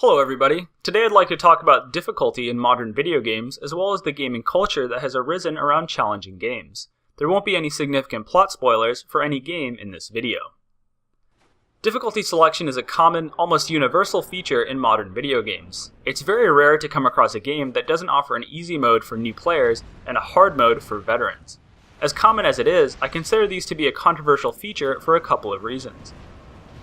Hello everybody. Today I'd like to talk about difficulty in modern video games as well as the gaming culture that has arisen around challenging games. There won't be any significant plot spoilers for any game in this video. Difficulty selection is a common, almost universal feature in modern video games. It's very rare to come across a game that doesn't offer an easy mode for new players and a hard mode for veterans. As common as it is, I consider these to be a controversial feature for a couple of reasons.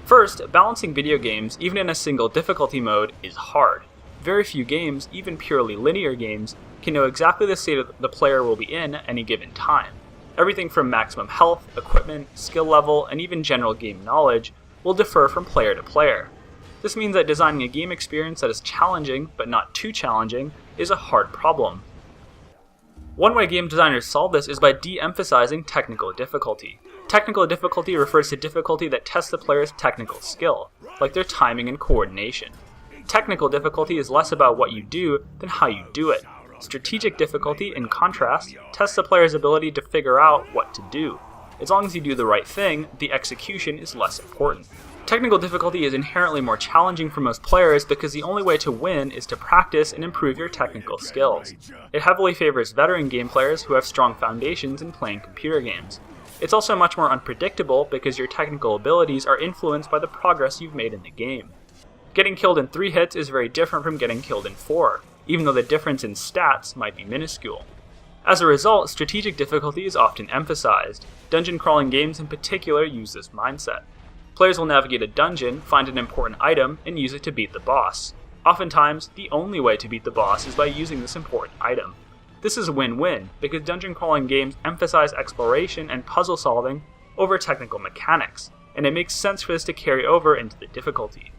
First, balancing video games, even in a single difficulty mode, is hard. Very few games, even purely linear games, can know exactly the state the player will be in at any given time. Everything from maximum health, equipment, skill level, and even general game knowledge will differ from player to player. This means that designing a game experience that is challenging, but not too challenging, is a hard problem. One way game designers solve this is by de-emphasizing technical difficulty. Technical difficulty refers to difficulty that tests the player's technical skill, like their timing and coordination. Technical difficulty is less about what you do than how you do it. Strategic difficulty, in contrast, tests the player's ability to figure out what to do. As long as you do the right thing, the execution is less important. Technical difficulty is inherently more challenging for most players because the only way to win is to practice and improve your technical skills. It heavily favors veteran game players who have strong foundations in playing computer games. It's also much more unpredictable because your technical abilities are influenced by the progress you've made in the game. Getting killed in 3 hits is very different from getting killed in 4, even though the difference in stats might be minuscule. As a result, strategic difficulty is often emphasized. Dungeon crawling games in particular use this mindset. Players will navigate a dungeon, find an important item, and use it to beat the boss. Oftentimes, the only way to beat the boss is by using this important item. This is a win-win, because dungeon crawling games emphasize exploration and puzzle solving over technical mechanics, and it makes sense for this to carry over into the difficulty.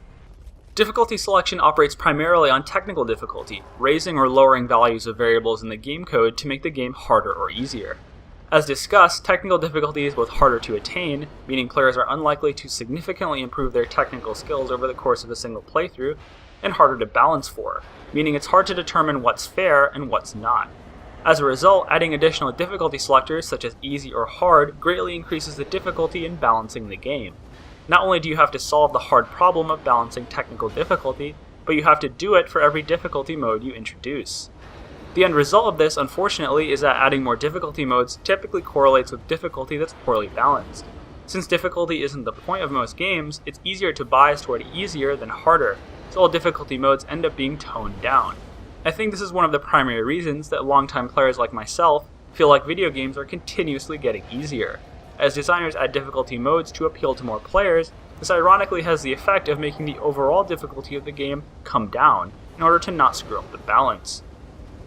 Difficulty selection operates primarily on technical difficulty, raising or lowering values of variables in the game code to make the game harder or easier. As discussed, technical difficulty is both harder to attain, meaning players are unlikely to significantly improve their technical skills over the course of a single playthrough, and harder to balance for, meaning it's hard to determine what's fair and what's not. As a result, adding additional difficulty selectors such as easy or hard greatly increases the difficulty in balancing the game. Not only do you have to solve the hard problem of balancing technical difficulty, but you have to do it for every difficulty mode you introduce. The end result of this, unfortunately, is that adding more difficulty modes typically correlates with difficulty that's poorly balanced. Since difficulty isn't the point of most games, it's easier to bias toward easier than harder, so all difficulty modes end up being toned down. I think this is one of the primary reasons that longtime players like myself feel like video games are continuously getting easier. As designers add difficulty modes to appeal to more players, this ironically has the effect of making the overall difficulty of the game come down in order to not screw up the balance.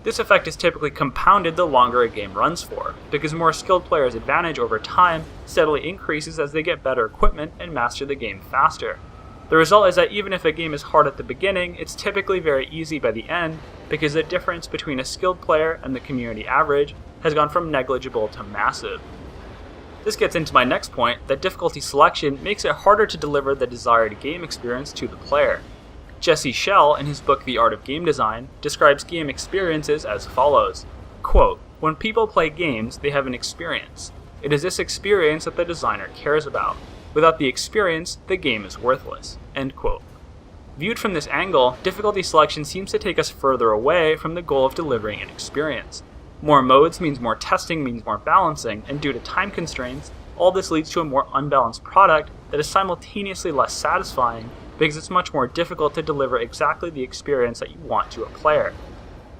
This effect is typically compounded the longer a game runs for, because more skilled players' advantage over time steadily increases as they get better equipment and master the game faster. The result is that even if a game is hard at the beginning, it's typically very easy by the end because the difference between a skilled player and the community average has gone from negligible to massive. This gets into my next point, that difficulty selection makes it harder to deliver the desired game experience to the player. Jesse Schell, in his book The Art of Game Design, describes game experiences as follows. Quote, "When people play games, they have an experience. It is this experience that the designer cares about. Without the experience, the game is worthless." End quote. Viewed from this angle, difficulty selection seems to take us further away from the goal of delivering an experience. More modes means more testing means more balancing, and due to time constraints, all this leads to a more unbalanced product that is simultaneously less satisfying because it's much more difficult to deliver exactly the experience that you want to a player.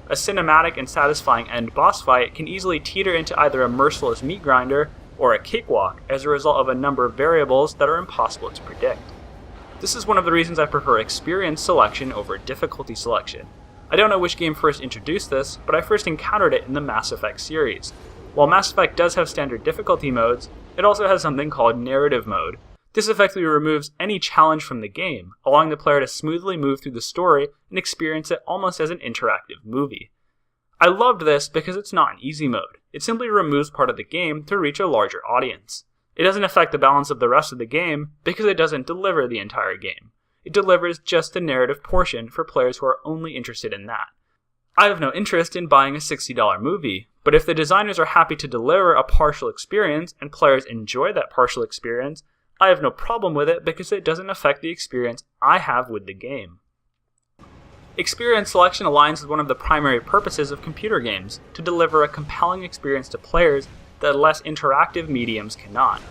A cinematic and satisfying end boss fight can easily teeter into either a merciless meat grinder or a cakewalk as a result of a number of variables that are impossible to predict. This is one of the reasons I prefer experience selection over difficulty selection. I don't know which game first introduced this, but I first encountered it in the Mass Effect series. While Mass Effect does have standard difficulty modes, it also has something called narrative mode. This effectively removes any challenge from the game, allowing the player to smoothly move through the story and experience it almost as an interactive movie. I loved this because it's not an easy mode. It simply removes part of the game to reach a larger audience. It doesn't affect the balance of the rest of the game because it doesn't deliver the entire game. It delivers just the narrative portion for players who are only interested in that. I have no interest in buying a $60 movie, but if the designers are happy to deliver a partial experience and players enjoy that partial experience, I have no problem with it because it doesn't affect the experience I have with the game. Experience selection aligns with one of the primary purposes of computer games, to deliver a compelling experience to players that less interactive mediums cannot.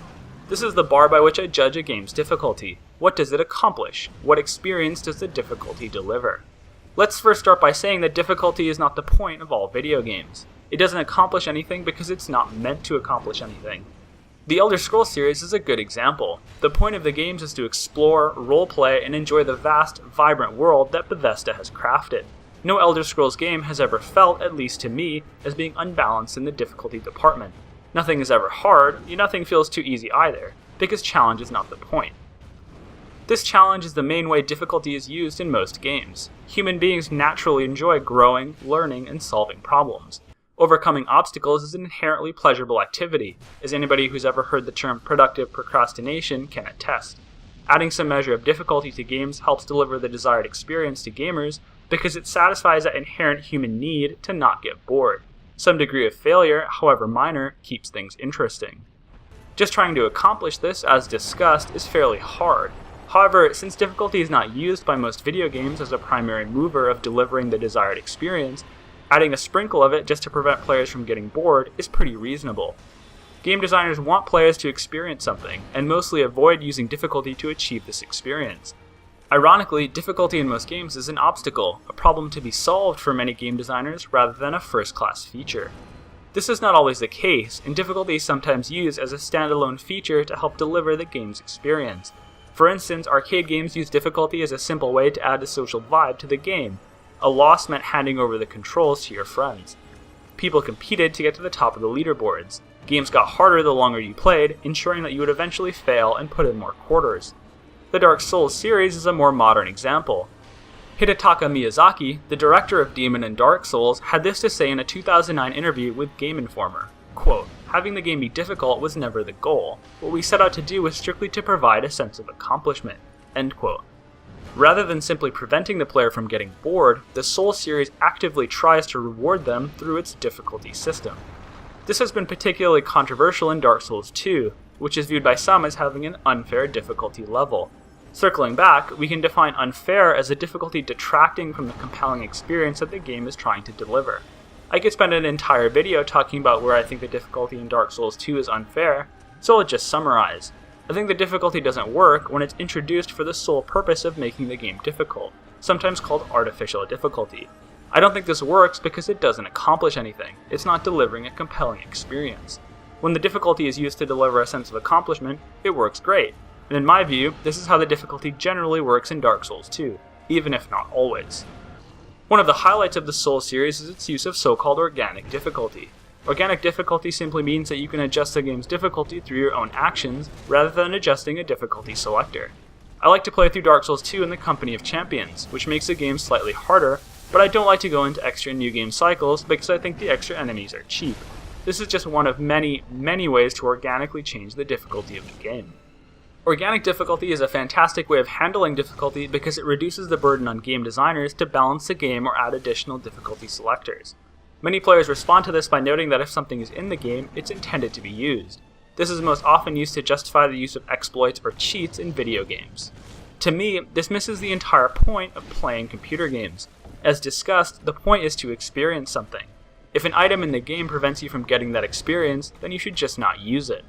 This is the bar by which I judge a game's difficulty. What does it accomplish? What experience does the difficulty deliver? Let's first start by saying that difficulty is not the point of all video games. It doesn't accomplish anything because it's not meant to accomplish anything. The Elder Scrolls series is a good example. The point of the games is to explore, roleplay, and enjoy the vast, vibrant world that Bethesda has crafted. No Elder Scrolls game has ever felt, at least to me, as being unbalanced in the difficulty department. Nothing is ever hard, yet nothing feels too easy either, because challenge is not the point. This challenge is the main way difficulty is used in most games. Human beings naturally enjoy growing, learning, and solving problems. Overcoming obstacles is an inherently pleasurable activity, as anybody who's ever heard the term productive procrastination can attest. Adding some measure of difficulty to games helps deliver the desired experience to gamers because it satisfies that inherent human need to not get bored. Some degree of failure, however minor, keeps things interesting. Just trying to accomplish this, as discussed, is fairly hard. However, since difficulty is not used by most video games as a primary mover of delivering the desired experience, adding a sprinkle of it just to prevent players from getting bored is pretty reasonable. Game designers want players to experience something, and mostly avoid using difficulty to achieve this experience. Ironically, difficulty in most games is an obstacle, a problem to be solved for many game designers rather than a first-class feature. This is not always the case, and difficulty is sometimes used as a standalone feature to help deliver the game's experience. For instance, arcade games use difficulty as a simple way to add a social vibe to the game. A loss meant handing over the controls to your friends. People competed to get to the top of the leaderboards. Games got harder the longer you played, ensuring that you would eventually fail and put in more quarters. The Dark Souls series is a more modern example. Hidetaka Miyazaki, the director of Demon and Dark Souls, had this to say in a 2009 interview with Game Informer, quote, "Having the game be difficult was never the goal. What we set out to do was strictly to provide a sense of accomplishment." End quote. Rather than simply preventing the player from getting bored, the Souls series actively tries to reward them through its difficulty system. This has been particularly controversial in Dark Souls 2, which is viewed by some as having an unfair difficulty level. Circling back, we can define unfair as a difficulty detracting from the compelling experience that the game is trying to deliver. I could spend an entire video talking about where I think the difficulty in Dark Souls 2 is unfair, so I'll just summarize. I think the difficulty doesn't work when it's introduced for the sole purpose of making the game difficult, sometimes called artificial difficulty. I don't think this works because it doesn't accomplish anything. It's not delivering a compelling experience. When the difficulty is used to deliver a sense of accomplishment, it works great. And in my view, this is how the difficulty generally works in Dark Souls 2, even if not always. One of the highlights of the Souls series is its use of so-called organic difficulty. Organic difficulty simply means that you can adjust the game's difficulty through your own actions, rather than adjusting a difficulty selector. I like to play through Dark Souls 2 in the company of champions, which makes the game slightly harder, but I don't like to go into extra new game cycles because I think the extra enemies are cheap. This is just one of many, many ways to organically change the difficulty of the game. Organic difficulty is a fantastic way of handling difficulty because it reduces the burden on game designers to balance the game or add additional difficulty selectors. Many players respond to this by noting that if something is in the game, it's intended to be used. This is most often used to justify the use of exploits or cheats in video games. To me, this misses the entire point of playing computer games. As discussed, the point is to experience something. If an item in the game prevents you from getting that experience, then you should just not use it.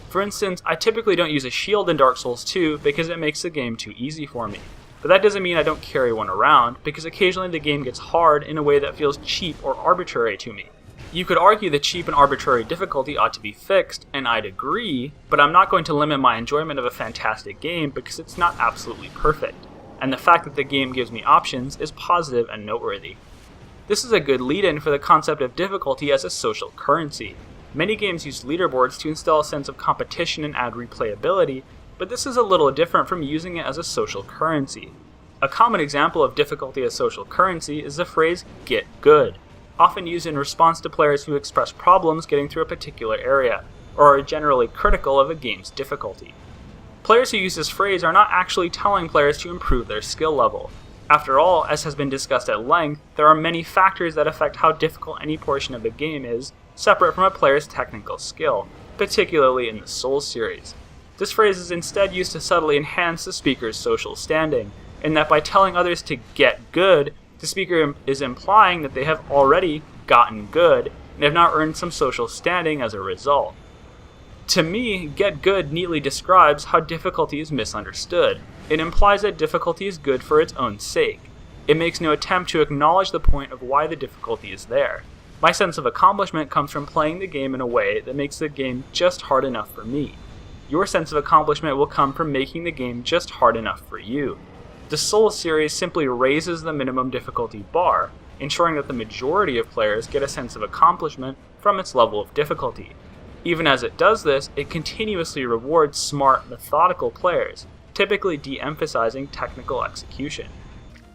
For instance, I typically don't use a shield in Dark Souls 2 because it makes the game too easy for me. But that doesn't mean I don't carry one around, because occasionally the game gets hard in a way that feels cheap or arbitrary to me. You could argue that cheap and arbitrary difficulty ought to be fixed, and I'd agree, but I'm not going to limit my enjoyment of a fantastic game because it's not absolutely perfect, and the fact that the game gives me options is positive and noteworthy. This is a good lead-in for the concept of difficulty as a social currency. Many games use leaderboards to instill a sense of competition and add replayability, but this is a little different from using it as a social currency. A common example of difficulty as social currency is the phrase "get good," often used in response to players who express problems getting through a particular area, or are generally critical of a game's difficulty. Players who use this phrase are not actually telling players to improve their skill level. After all, as has been discussed at length, there are many factors that affect how difficult any portion of the game is, separate from a player's technical skill, particularly in the Souls series. This phrase is instead used to subtly enhance the speaker's social standing, in that by telling others to get good, The speaker is implying that they have already gotten good and have not earned some social standing as a result. To me, get good neatly describes how difficulty is misunderstood. It implies that difficulty is good for its own sake. It makes no attempt to acknowledge the point of why the difficulty is there. My sense of accomplishment comes from playing the game in a way that makes the game just hard enough for me. Your sense of accomplishment will come from making the game just hard enough for you. The Souls series simply raises the minimum difficulty bar, ensuring that the majority of players get a sense of accomplishment from its level of difficulty. Even as it does this, it continuously rewards smart, methodical players, typically de-emphasizing technical execution.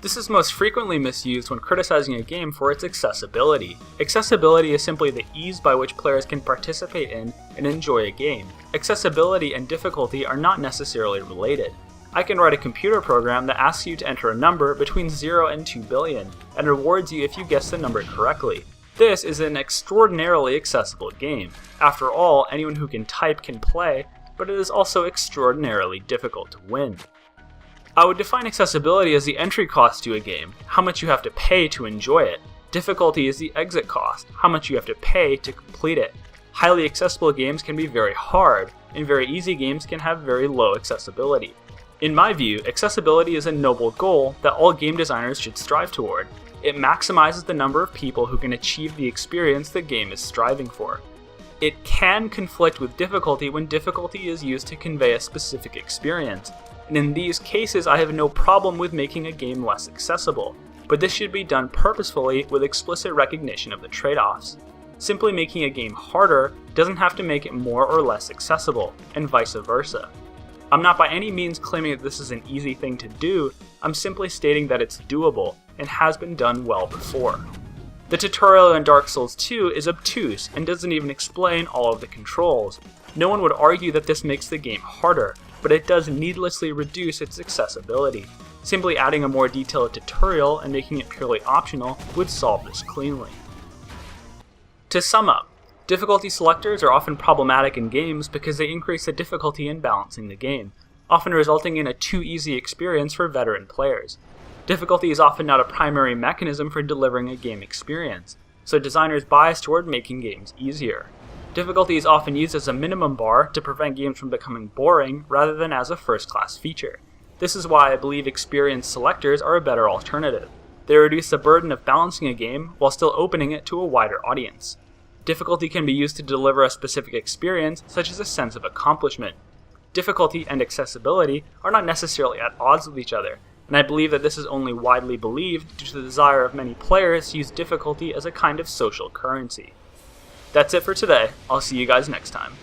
This is most frequently misused when criticizing a game for its accessibility. Accessibility is simply the ease by which players can participate in and enjoy a game. Accessibility and difficulty are not necessarily related. I can write a computer program that asks you to enter a number between 0 and 2 billion, and rewards you if you guess the number correctly. This is an extraordinarily accessible game. After all, anyone who can type can play, but it is also extraordinarily difficult to win. I would define accessibility as the entry cost to a game, how much you have to pay to enjoy it. Difficulty is the exit cost, how much you have to pay to complete it. Highly accessible games can be very hard, and very easy games can have very low accessibility. In my view, accessibility is a noble goal that all game designers should strive toward. It maximizes the number of people who can achieve the experience the game is striving for. It can conflict with difficulty when difficulty is used to convey a specific experience, and in these cases I have no problem with making a game less accessible, but this should be done purposefully with explicit recognition of the trade-offs. Simply making a game harder doesn't have to make it more or less accessible, and vice versa. I'm not by any means claiming that this is an easy thing to do, I'm simply stating that it's doable, and has been done well before. The tutorial in Dark Souls 2 is obtuse and doesn't even explain all of the controls. No one would argue that this makes the game harder, but it does needlessly reduce its accessibility. Simply adding a more detailed tutorial and making it purely optional would solve this cleanly. To sum up, difficulty selectors are often problematic in games because they increase the difficulty in balancing the game, often resulting in a too easy experience for veteran players. Difficulty is often not a primary mechanism for delivering a game experience, so designers bias toward making games easier. Difficulty is often used as a minimum bar to prevent games from becoming boring rather than as a first-class feature. This is why I believe experienced selectors are a better alternative. They reduce the burden of balancing a game while still opening it to a wider audience. Difficulty can be used to deliver a specific experience, such as a sense of accomplishment. Difficulty and accessibility are not necessarily at odds with each other, and I believe that this is only widely believed due to the desire of many players to use difficulty as a kind of social currency. That's it for today. I'll see you guys next time.